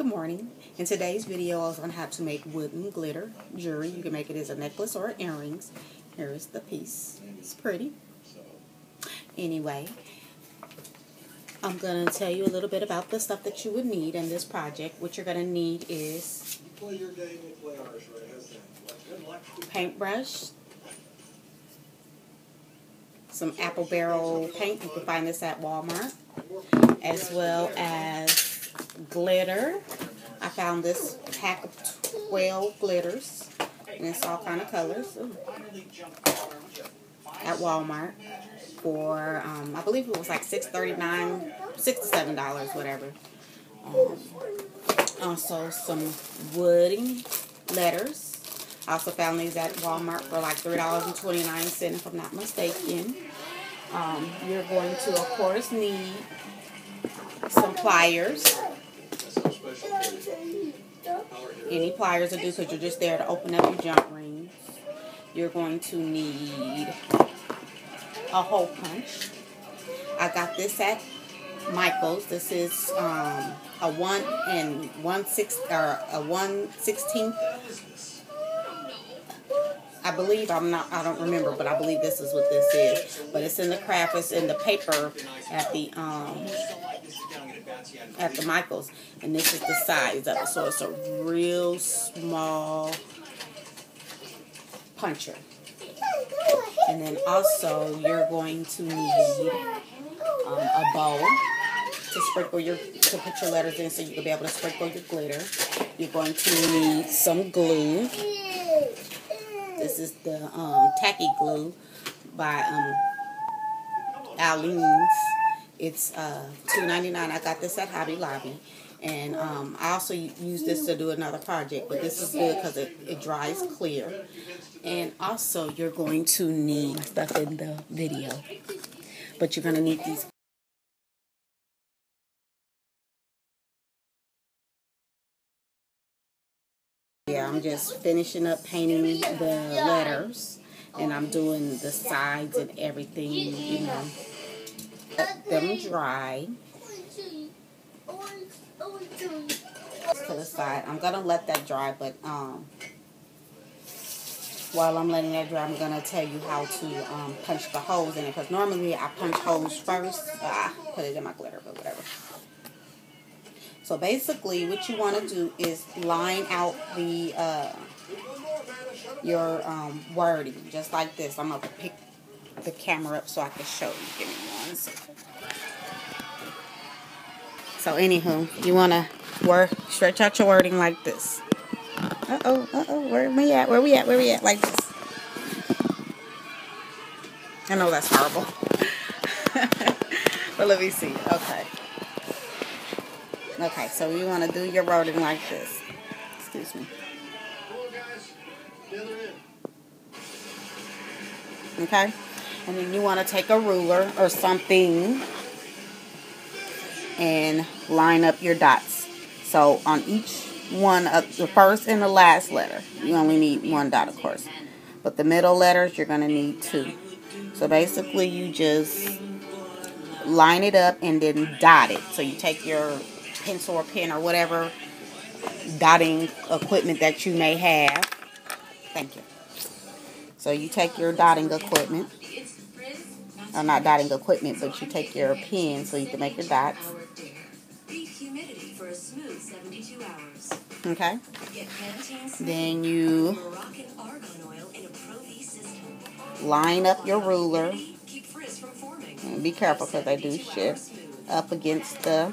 Good morning. In today's video, I was on how to make wooden glitter jewelry. You can make it as a necklace or earrings. Here is the piece. It's pretty. Anyway, I'm going to tell you a little bit about the stuff that you would need in this project. What you're going to need is paintbrush, some apple barrel paint. You can find this at Walmart, as well as glitter. I found this pack of 12 glitters, and it's all kind of colors. Ooh. At Walmart for I believe it was like $6.39, $6 to $7, whatever. Also some wooden letters. I also found these at Walmart for like $3.29, if I'm not mistaken. You're going to, of course, need some pliers. Any pliers will do, because you're just there to open up your jump rings. You're going to need a hole punch. I got this at Michael's. This is a 1/16. I believe I don't remember, but I believe this is what this is. But it's in the craft. It's in the paper at the Michael's, and this is the size of it. So it's a real small puncher. And then also you're going to need a bowl to put your letters in, so you can be able to sprinkle your glitter. You're going to need some glue. This is the tacky glue by Aleene's. It's $2.99. I got this at Hobby Lobby. And I also use this to do another project, but this is good because it dries clear. And also you're going to need stuff in the video, but you're going to need these. Yeah, I'm just finishing up painting the letters, and I'm doing the sides and everything, you know. Let them dry. To the side. I'm going to let that dry, but while I'm letting that dry, I'm going to tell you how to punch the holes in it, because normally I punch holes first. Put it in my glitter, but whatever. So basically what you want to do is line out the your wording, just like this. I'm going to pick the camera up so I can show you. Give me 1 second. So anywho, you want to stretch out your wording like this. Where we at? Like this. I know that's horrible. But let me see. Okay, so you want to do your wording like this. Excuse me. Okay? And then you want to take a ruler or something and line up your dots. So on each one of the first and the last letter, you only need 1 dot, of course. But the middle letters, you're going to need 2. So basically you just line it up and then dot it. So you take your pencil or pen or whatever dotting equipment that you may have. Thank you. So you take your dotting equipment. Or not dotting equipment, but you take your pen so you can make your dots. Okay. Then you line up your ruler. And be careful because they do shift up against the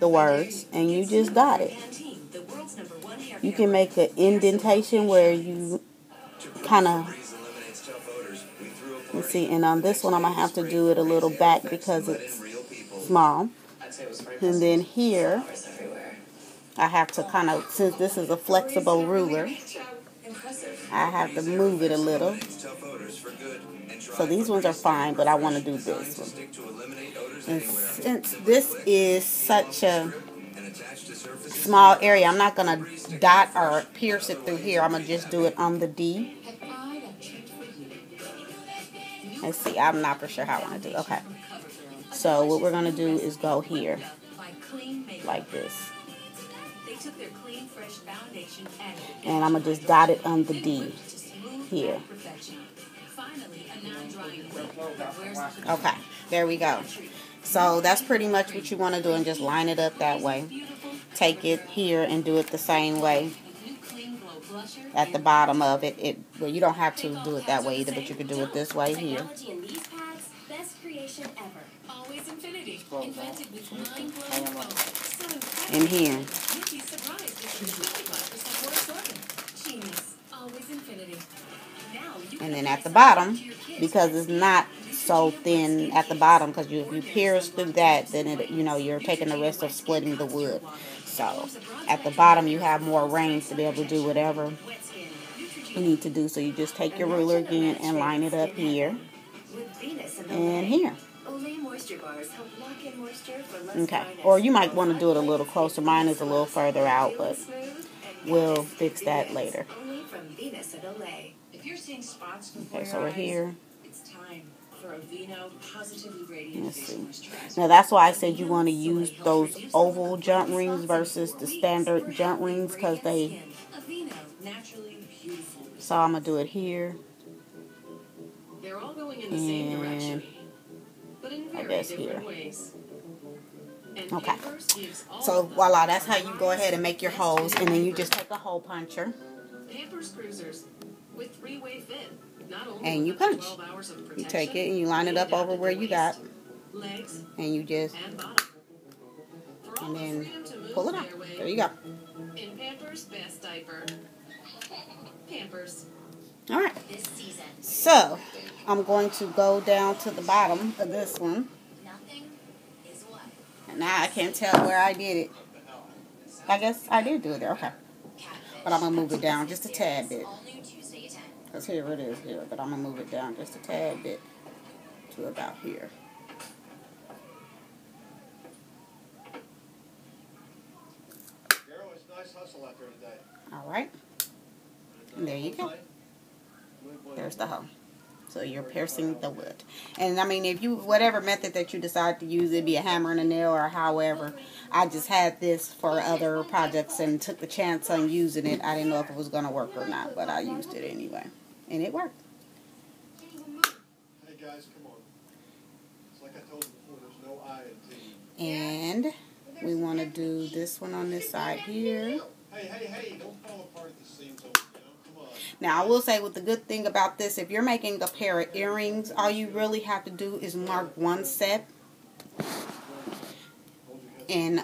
words, and you just dot it. You can make an indentation where you kind of, let's see, and on this one I'm going to have to do it a little back because it's small. And then here I have to kind of, since this is a flexible ruler, I have to move it a little. So these ones are fine, but I want to do this one. And since this is such a small area, I'm not going to dot or pierce it through here. I'm going to just do it on the D. Let's see, I'm not for sure how I want to do it. Okay. So what we're going to do is go here. like this. And I'm going to just dot it on the D here. Okay, there we go. So that's pretty much what you want to do, and just line it up that way. Take it here and do it the same way at the bottom of it. Well, you don't have to do it that way either, but you could do it this way here. And here. And then at the bottom, because it's not so thin at the bottom, because if you pierce through that, then it, you're taking the risk of splitting the wood. So at the bottom, you have more range to be able to do whatever you need to do. So you just take your ruler again and line it up here and here. Okay, or you might want to do it a little closer. Mine is a little further out, but we'll fix that later. Okay, so we're here. Let's see. Now that's why I said you want to use those oval jump rings versus the standard jump rings, because they. So I'm gonna do it here, and I guess here. Okay. So voila, that's how you go ahead and make your holes, and then you just take a hole puncher. And you punch. You take it and you line it up over where you got, and you just, and then pull it out. There you go. Alright. So, I'm going to go down to the bottom of this one. And now I can't tell where I did it. I guess I did do it there. Okay. But I'm going to move it down just a tad bit. Because here it is here, but I'm going to move it down just a tad bit to about here. Alright. And there you go. There's the hole. So you're piercing the wood. And I mean, if you, whatever method that you decide to use, it'd be a hammer and a nail or however. I just had this for other projects and took the chance on using it. I didn't know if it was going to work or not, but I used it anyway. And it worked. Hey guys, come on. It's like I told you before, there's no I in team. And we want to do this one on this side here. Hey, don't fall apart at the seams over there. Come on. Now, I will say, with the good thing about this, if you're making a pair of earrings, all you really have to do is mark one set. And,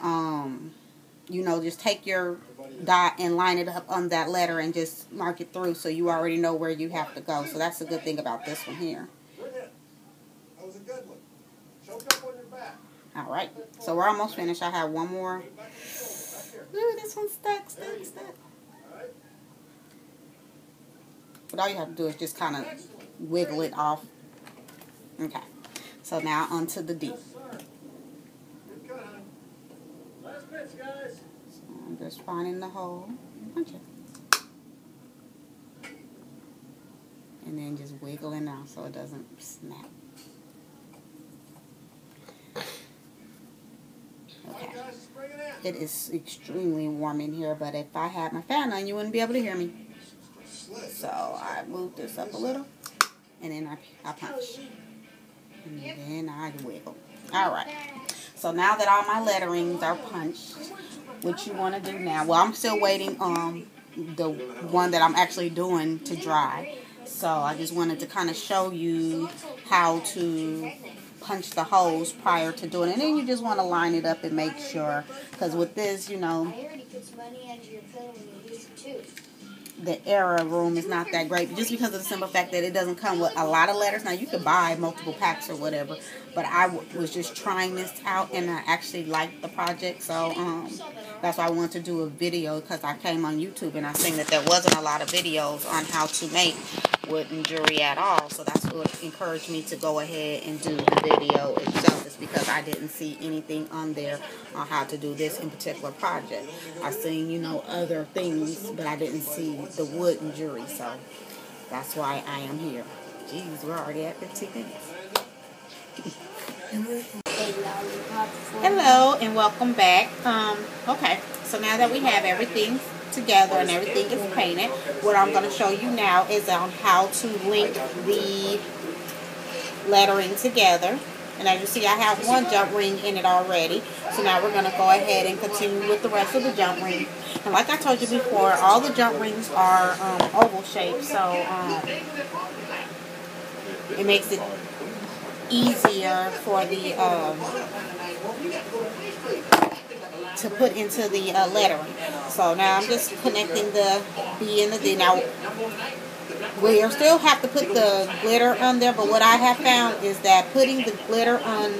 just take your dot and line it up on that letter and just mark it through, so you already know where you have to go. So that's the good thing about this one here. That was a good one. Choke up on your back. Alright, so we're almost finished. I have one more. Ooh, this one's stuck. But all you have to do is just kind of wiggle it off. Okay, so now onto the D. So I'm just finding the hole. Punch it. And then just wiggling out so it doesn't snap. Okay. It is extremely warm in here, but if I had my fan on, you wouldn't be able to hear me. So I moved this up a little, and then I punch. And then I wiggle. Alright. So now that all my letterings are punched, what you want to do now, well, I'm still waiting on the one that I'm actually doing to dry. So I just wanted to kind of show you how to punch the holes prior to doing it. And then you just want to line it up and make sure, because with this, the error room is not that great, just because of the simple fact that it doesn't come with a lot of letters. Now, you could buy multiple packs or whatever, but I was just trying this out, and I actually liked the project, so that's why I wanted to do a video, because I came on YouTube and I seen that there wasn't a lot of videos on how to make wooden jewelry at all, so that's what encouraged me to go ahead and do the video itself, is because I didn't see anything on there on how to do this in particular project. I seen, other things, but I didn't see the wooden jewelry, so that's why I am here. Jeez, we're already at 15 minutes. Hello and welcome back. Okay, so now that we have everything together and everything is painted, what I'm going to show you now is on how to link the lettering together. And as you see, I have one jump ring in it already. So now we're going to go ahead and continue with the rest of the jump ring. And like I told you before, all the jump rings are oval shaped, so it makes it easier for the to put into the lettering. So now I'm just connecting the B and the D. Now we still have to put the glitter on there, but what I have found is that putting the glitter on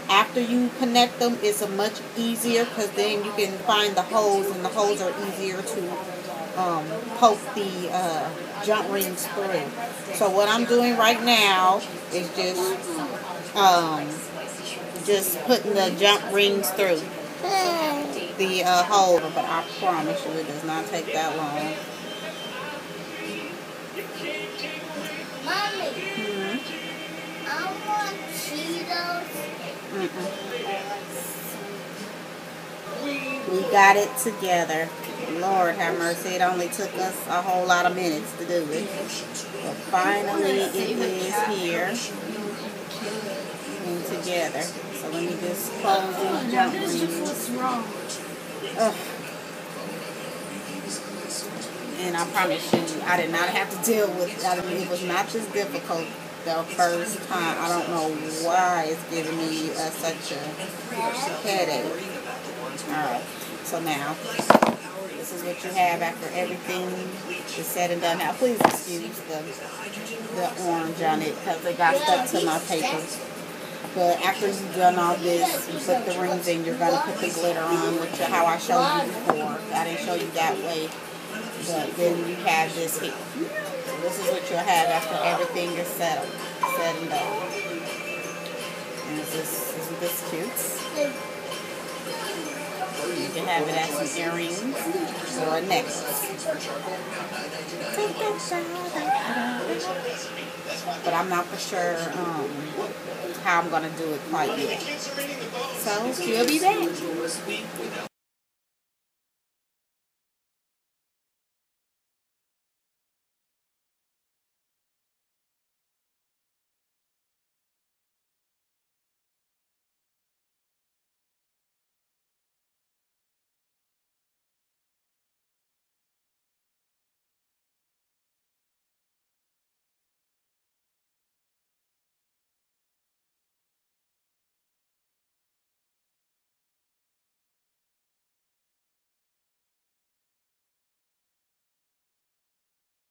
after you connect them is a much easier, because then you can find the holes, and the holes are easier to poke the jump rings through. So what I'm doing right now is just putting the jump rings through the hole, but I promise you it does not take that long. Mommy, I want Cheetos. We got it together. Lord have mercy, it only took us a whole lot of minutes to do it. But finally it is here and together. So let me just close these jump rings. What's wrong? And I promise you, I did not have to deal with it. It was not this difficult the first time. I don't know why it's giving me such a headache. Alright, so now, this is what you have after everything is said and done. Now, please excuse the orange on it, because it got stuck to my paper. But after you've done all this, you put the rings in, you're going to put the glitter on, which is how I showed you before. I didn't show you that way. But then you have this here. So this is what you'll have after everything is said and done. And isn't this cute? You can have it as some earrings or a necklace. But I'm not for sure how I'm going to do it quite yet. So, we'll be back.